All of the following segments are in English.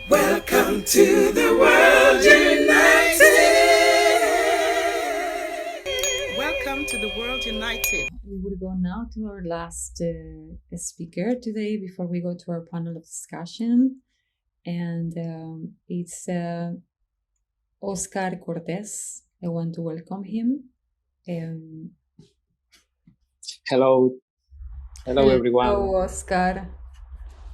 Welcome to the World United. Welcome to the World United. We will go now to our last speaker today before we go to our panel of discussion. And it's Oscar Cortez. I want to welcome him. Hello. Hello, everyone. Hello, Oscar.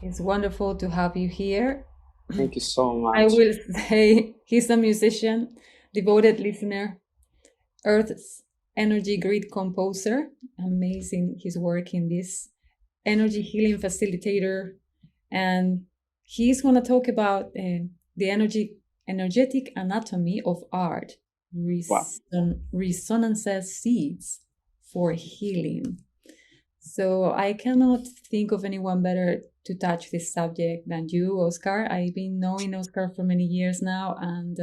It's wonderful to have you here. Thank you so much. I will say he's a musician, devoted listener, Earth's energy grid composer. Amazing his work in this energy healing facilitator. And he's going to talk about the energetic anatomy of art, resonances seeds for healing. So I cannot think of anyone better to touch this subject than you, Oscar. I've been knowing Oscar for many years now, and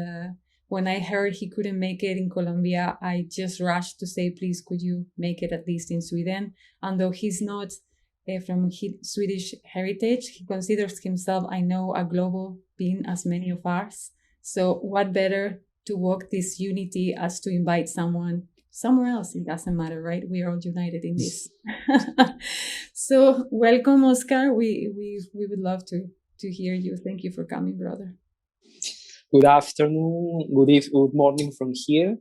when I heard he couldn't make it in Colombia, I just rushed to say, please, could you make it at least in Sweden? And though he's not from Swedish heritage, he considers himself, I know, a global being as many of us. So what better to walk this unity as to invite someone somewhere else? It doesn't matter, right? We are all united in this. So welcome, Oscar. We would love to hear you. Thank you for coming, brother. Good afternoon, good morning from here.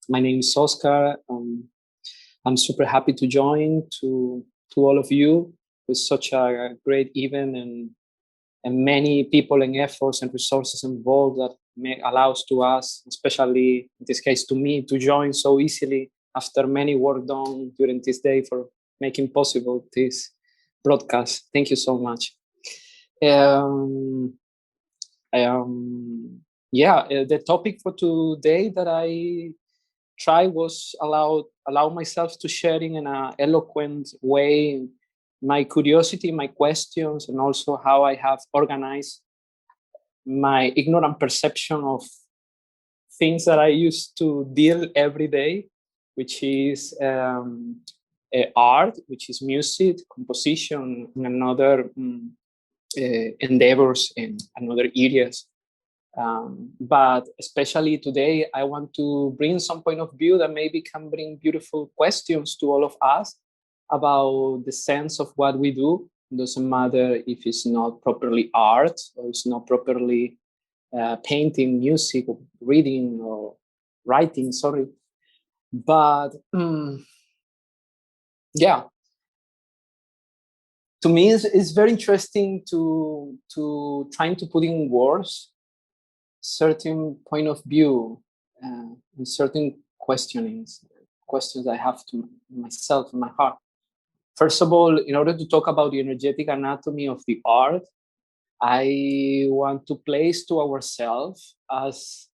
My name is Oscar. I'm super happy to join to all of you with such a great event and many people and efforts and resources involved that allows to us, especially in this case to me, to join so easily after many work done during this day for making possible this broadcast. Thank you so much. The topic for today that I try was allow myself to share in an eloquent way my curiosity, my questions, and also how I have organized my ignorant perception of things that I used to deal every day, which is art, which is music, composition, and another endeavors in another areas. But especially today, I want to bring some point of view that maybe can bring beautiful questions to all of us about the sense of what we do. It doesn't matter if it's not properly art or it's not properly painting, music, or reading or writing, sorry. But to me, it's very interesting to trying to put in words certain point of view and certain questions I have to myself in my heart. First of all, in order to talk about the energetic anatomy of the art, I want to place to ourselves as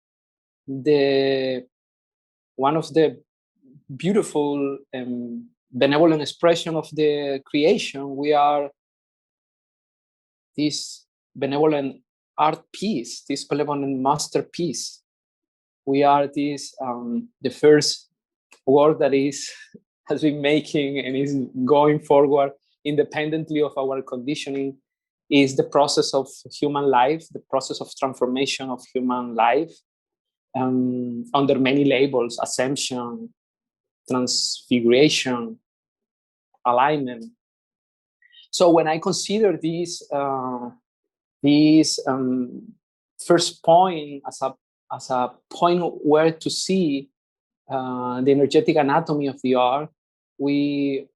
one of the beautiful and benevolent expression of the creation. We are this benevolent art piece, this benevolent masterpiece. We are this the first work that has been making and is going forward independently of our conditioning, is the process of human life, the process of transformation of human life under many labels: ascension, transfiguration, alignment. So when I consider this first point as a point where to see the energetic anatomy of the art, we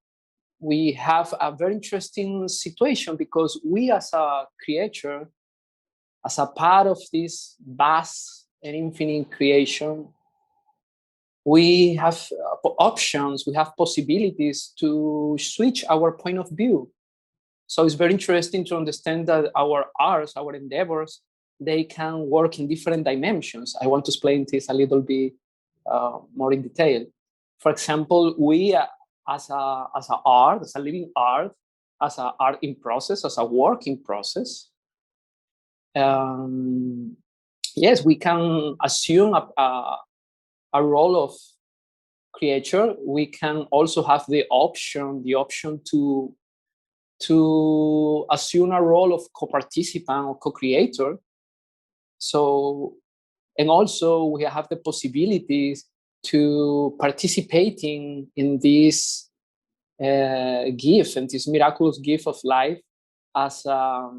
have a very interesting situation, because we as a creature, as a part of this vast and infinite creation, we have options, we have possibilities to switch our point of view. So it's very interesting to understand that our arts, our endeavors, they can work in different dimensions. I want to explain this a little bit more in detail. For example, we as a living art, as an art in process, as a work in process, yes, we can assume a role of creature. We can also have the option to to assume a role of co-participant or co-creator. So, and also we have the possibilities to participating in this gift and this miraculous gift of life as a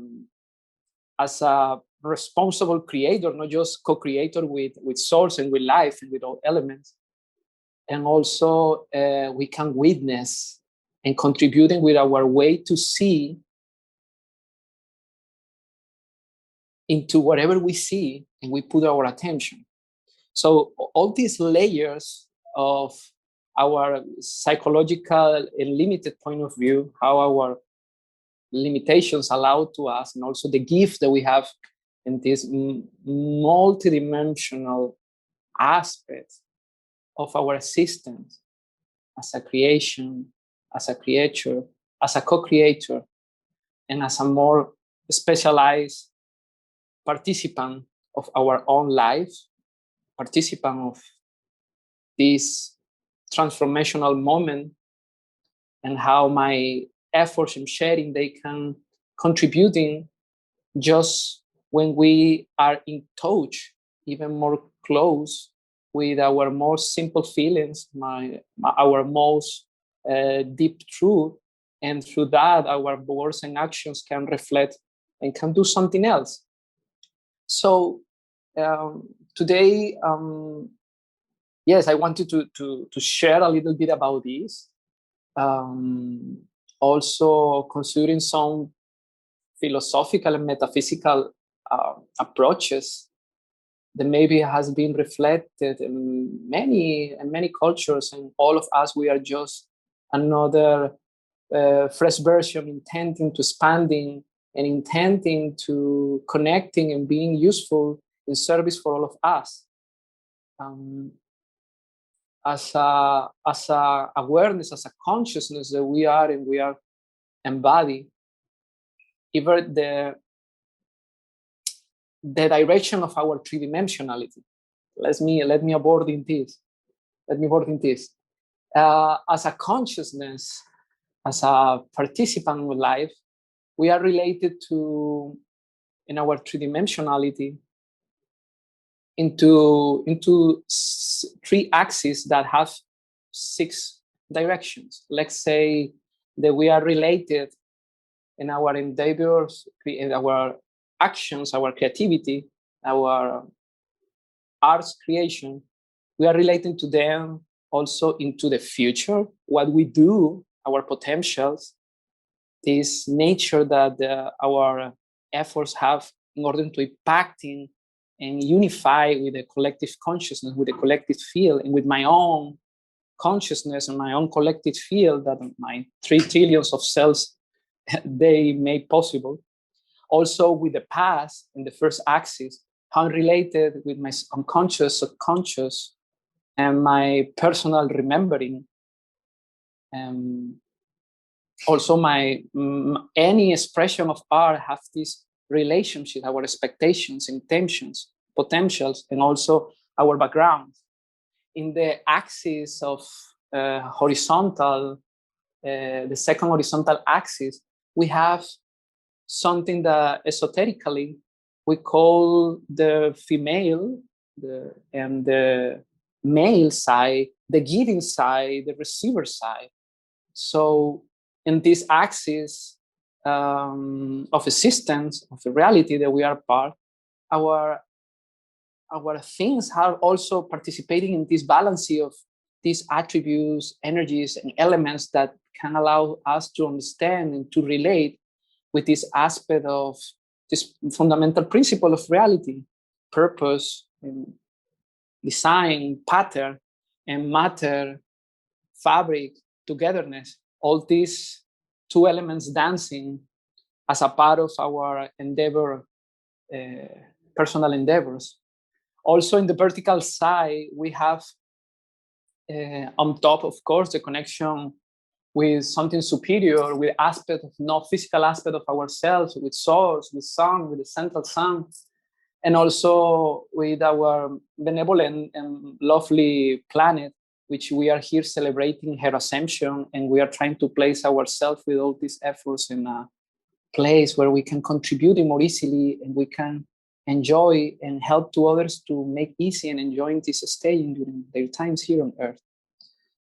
responsible creator, not just co-creator with source and with life and with all elements. And also we can witness and contributing with our way to see into whatever we see and we put our attention. So all these layers of our psychological and limited point of view, how our limitations allow to us, and also the gift that we have in this multidimensional aspect of our existence as a creation, as a creature, as a co-creator, and as a more specialized participant of our own life, participant of this transformational moment, and how my efforts in sharing, they can contributing just when we are in touch, even more close with our most simple feelings, our most deep truth, and through that our words and actions can reflect and can do something else. So today, yes, I wanted to share a little bit about this. Also considering some philosophical and metaphysical approaches that maybe has been reflected in many cultures, and all of us, we are just another fresh version intending to expanding and intending to connecting and being useful in service for all of us. As a awareness, as a consciousness that we are, and we are embodied, even the direction of our three-dimensionality. Let me abord in this. As a consciousness, as a participant in life, we are related to, in our three-dimensionality, into three axes that have 6 directions. Let's say that we are related in our endeavors, in our actions, our creativity, our arts creation. We are relating to them also into the future, what we do, our potentials, this nature that our efforts have in order to impacting and unify with the collective consciousness, with the collective field, and with my own consciousness and my own collective field that my 3 trillions of cells they made possible. Also with the past in the first axis, how I'm related with my unconscious, subconscious, and my personal remembering. Also any expression of art have this relationship, our expectations, intentions, potentials, and also our background. In the axis of horizontal, the second horizontal axis, we have something that esoterically we call the female and the male side, the giving side, the receiver side. So in this axis of existence, of the reality that we are part, our things are also participating in this balancing of these attributes, energies, and elements that can allow us to understand and to relate with this aspect of this fundamental principle of reality, purpose, and design, pattern, and matter, fabric, togetherness. All these 2 elements dancing as a part of our endeavor, personal endeavors. Also in the vertical side, we have on top, of course, the connection with something superior, with aspect of not physical aspect of ourselves, with source, with sun, with the central sun, and also with our benevolent and lovely planet, which we are here celebrating her ascension, and we are trying to place ourselves with all these efforts in a place where we can contribute more easily, and we can enjoy and help to others to make easy and enjoying this staying during their times here on Earth.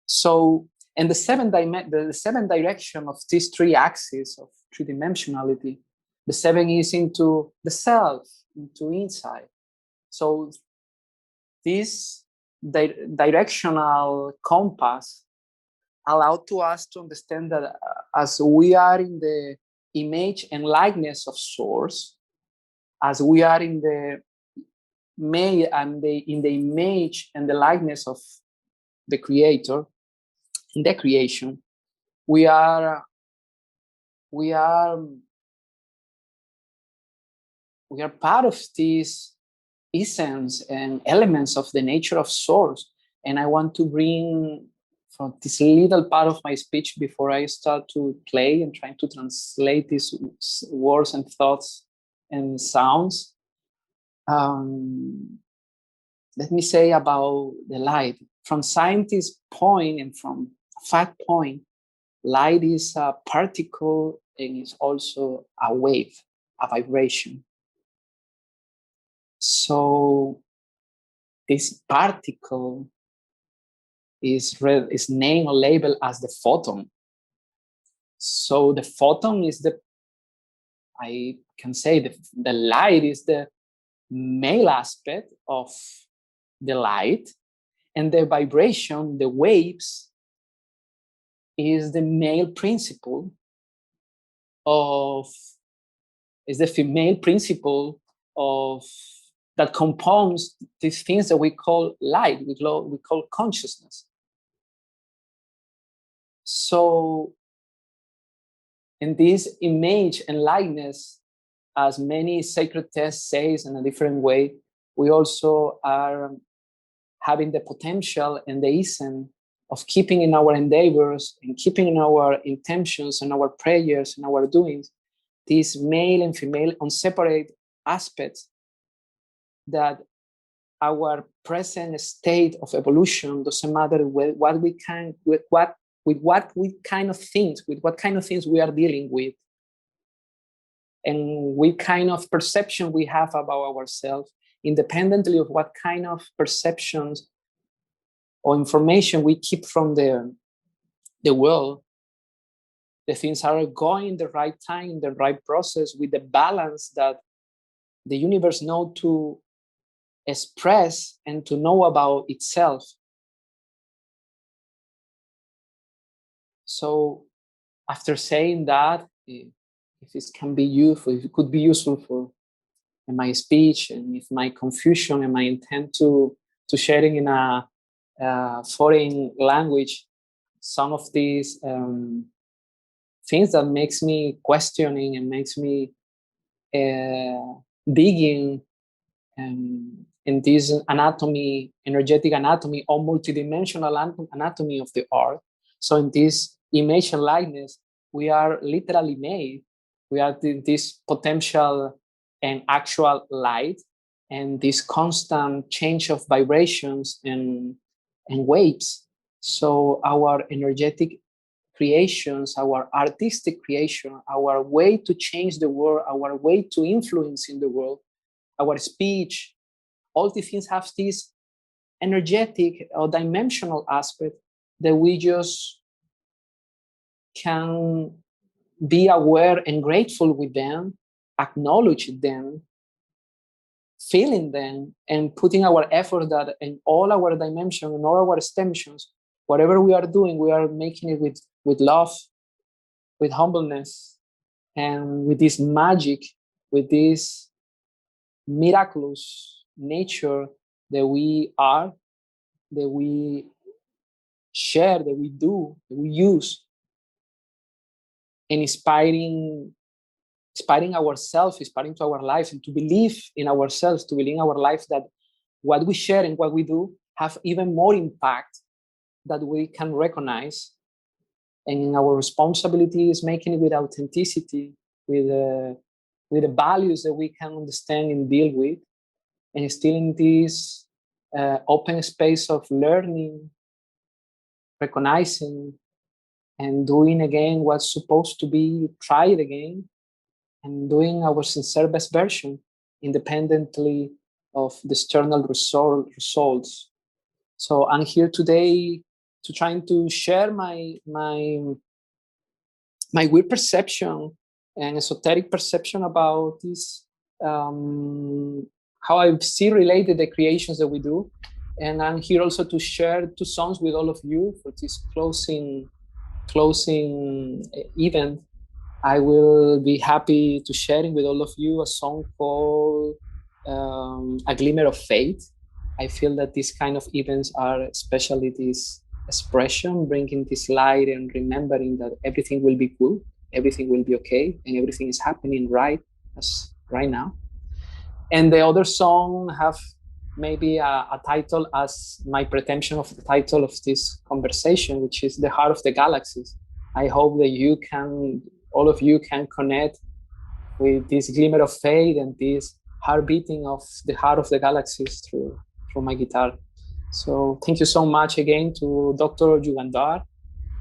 So, and the seven direction of these three axes of three-dimensionality, the seven is into the self, into inside. So this directional compass allowed to us to understand that as we are in the image and likeness of Source, as we are in the image and the likeness of the Creator, in the creation, we are part of this essence and elements of the nature of Source. And I want to bring from this little part of my speech before I start to play and trying to translate these words and thoughts and sounds. Let me say about the light. From scientist point and from fact point, light is a particle and is also a wave, a vibration. So this particle is named or labeled as the photon. So the photon is I can say the light is the male aspect of the light, and the vibration, the waves, is the male principle is the female principle of that compounds these things that we call light, we call consciousness. So in this image and likeness, as many sacred texts says in a different way, we also are having the potential and the essence of keeping in our endeavors and keeping in our intentions and our prayers and our doings these male and female unseparate aspects that our present state of evolution doesn't matter with what kind of things we are dealing with, and what kind of perception we have about ourselves, independently of what kind of perceptions or information we keep from the world. The things are going the right time, the right process, with the balance that the universe knows to express and to know about itself. So after saying that, if it can be useful, if it could be useful for my speech, and if my confusion and my intent to sharing in a foreign language some of these things that makes me questioning and makes me digging in this anatomy, energetic anatomy, or multidimensional anatomy of the art. So in this image and likeness, we are literally made. We are this potential and actual light, and this constant change of vibrations and waves. So our energetic creations, our artistic creation, our way to change the world, our way to influence in the world, our speech, all these things have this energetic or dimensional aspect that we just can be aware and grateful with them, acknowledge them, feeling them, and putting our effort that in all our dimensions and all our extensions, whatever we are doing, we are making it with love, with humbleness, and with this magic, with this miraculous nature that we are, that we share, that we do, that we use, and inspiring ourselves, inspiring to our lives, and to believe in ourselves, to believe in our life that what we share and what we do have even more impact that we can recognize. And our responsibility is making it with authenticity, with the values that we can understand and deal with, and still in this open space of learning recognizing and doing again what's supposed to be tried again, and doing our sincere best version independently of the external results. So I'm here today to trying to share my weird perception and esoteric perception about this, how I see related the creations that we do. And I'm here also to share 2 songs with all of you for this closing event. I will be happy to sharing with all of you a song called A Glimmer of Faith. I feel that these kind of events are especially this expression, bringing this light and remembering that everything will be cool, everything will be okay, and everything is happening right now. And the other song have maybe a title as my pretension of the title of this conversation, which is The Heart of the Galaxies. I hope that all of you can connect with this glimmer of faith and this heart beating of the heart of the galaxies through my guitar. So thank you so much again to Dr. Yugandhar,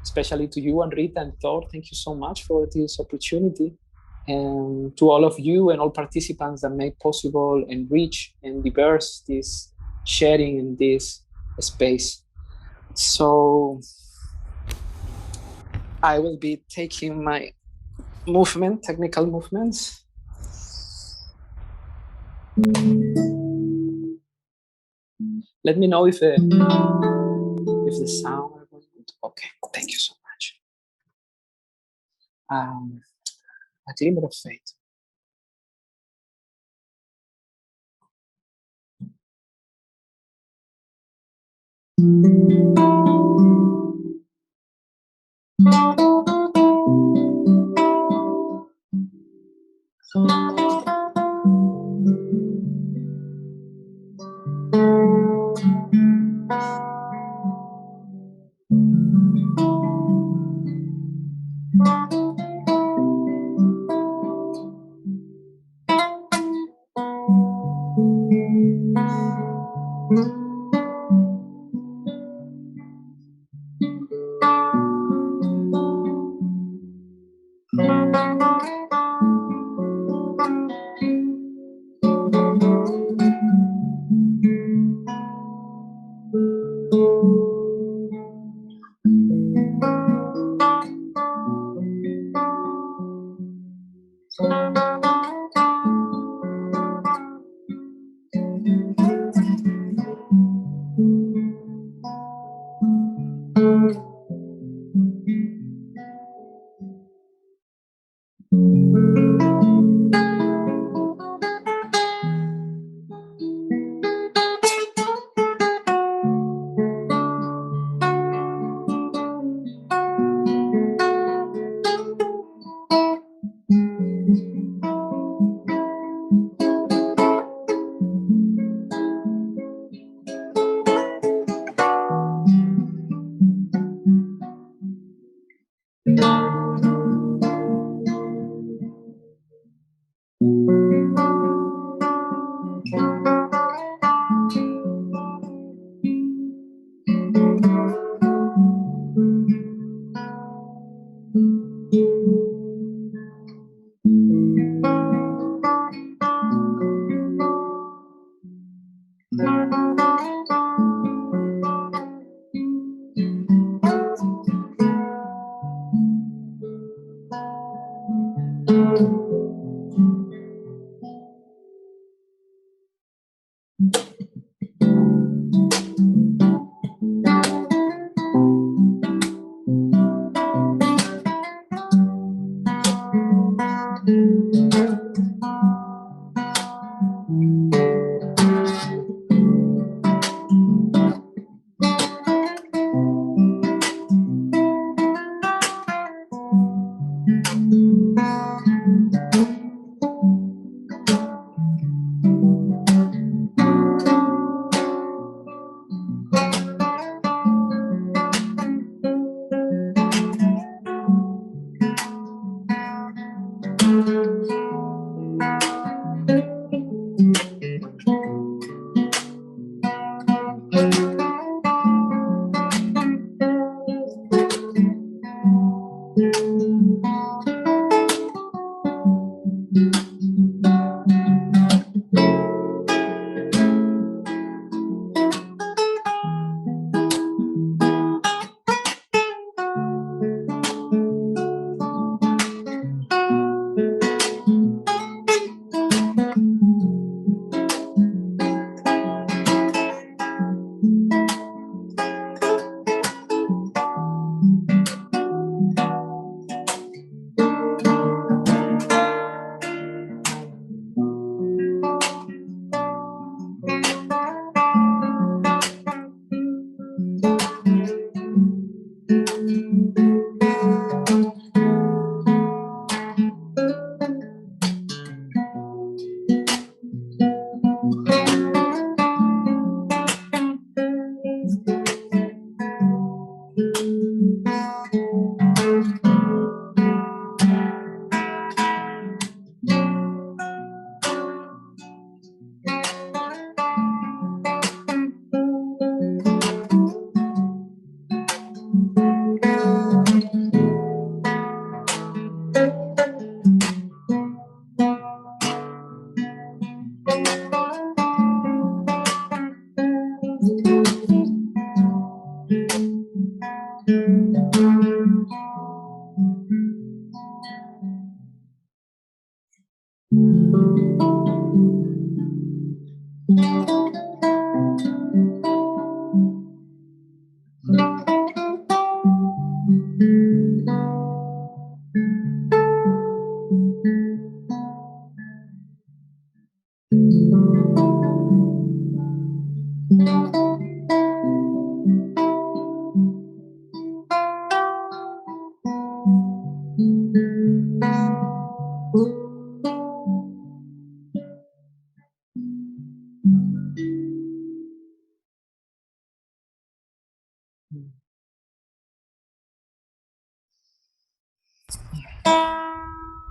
especially to you and Rita and Thor. Thank you so much for this opportunity. And to all of you and all participants that make possible and rich and diverse this sharing in this space. So I will be taking my technical movements. Let me know if the sound was good. Okay, thank you so much. A Glimmer of Faith.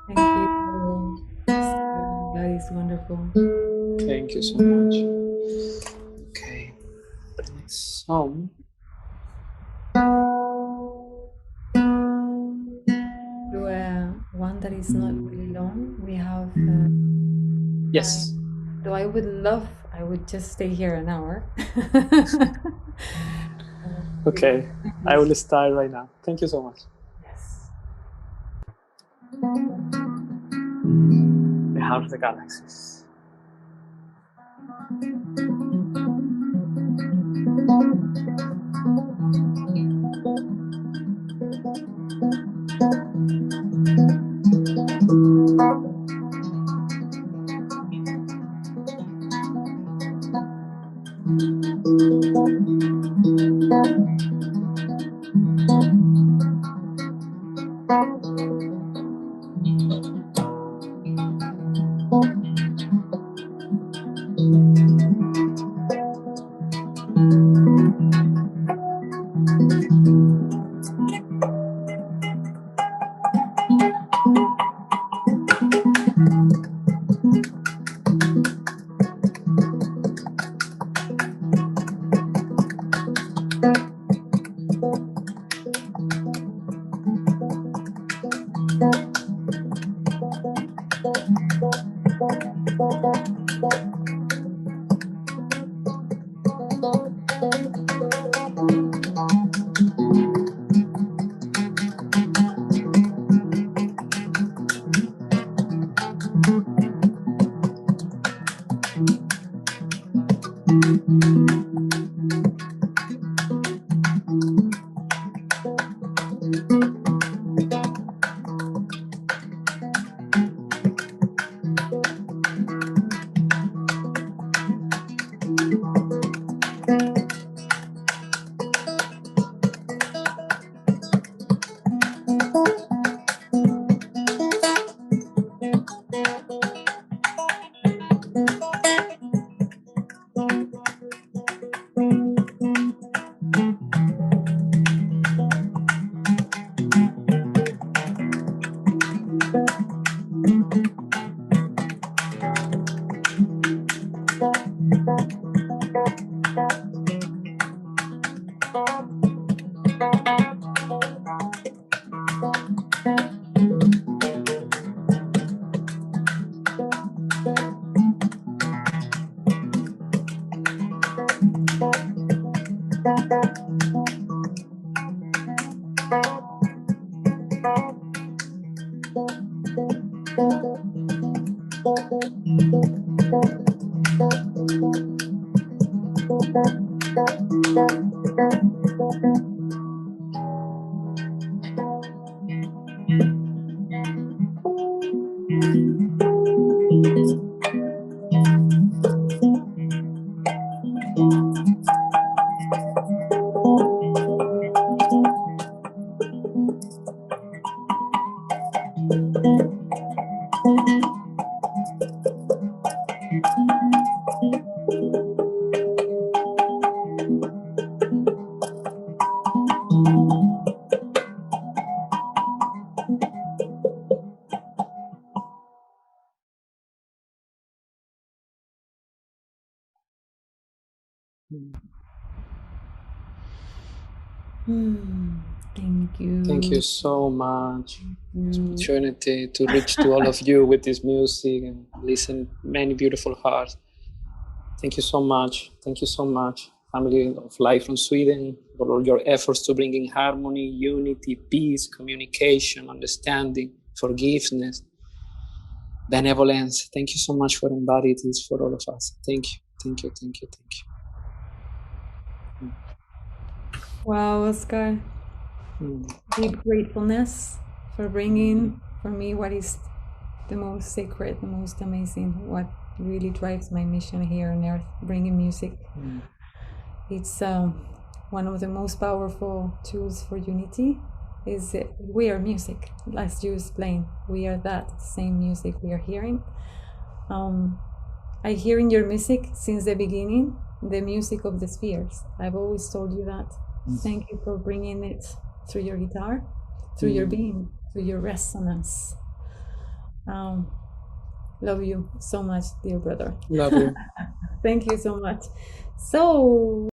Thank you. That is wonderful. Thank you so much. Okay, next song. Do one that is not really long. We have. Yes. Though I would just stay here an hour. Okay, I will start right now. Thank you so much. Yes. The Heart of the Galaxies. Thank you. Thank you so much. It's an opportunity to reach to all of you with this music and listen many beautiful hearts. Thank you so much. Thank you so much, family of life from Sweden, for all your efforts to bring in harmony, unity, peace, communication, understanding, forgiveness. benevolence. Thank you so much for embodying this for all of us. Thank you. Thank you. Thank you. Thank you. Wow, Oscar. Deep gratefulness for bringing for me what is the most sacred, the most amazing, what really drives my mission here on earth, bringing music. It's one of the most powerful tools for unity. Is we are music, as you explained. We are that same music we are hearing. I hear in your music since the beginning the music of the spheres. I've always told you that. Thank you for bringing it through your guitar, through your being, through your resonance. Love you so much, dear brother. Love you. Thank you so much. So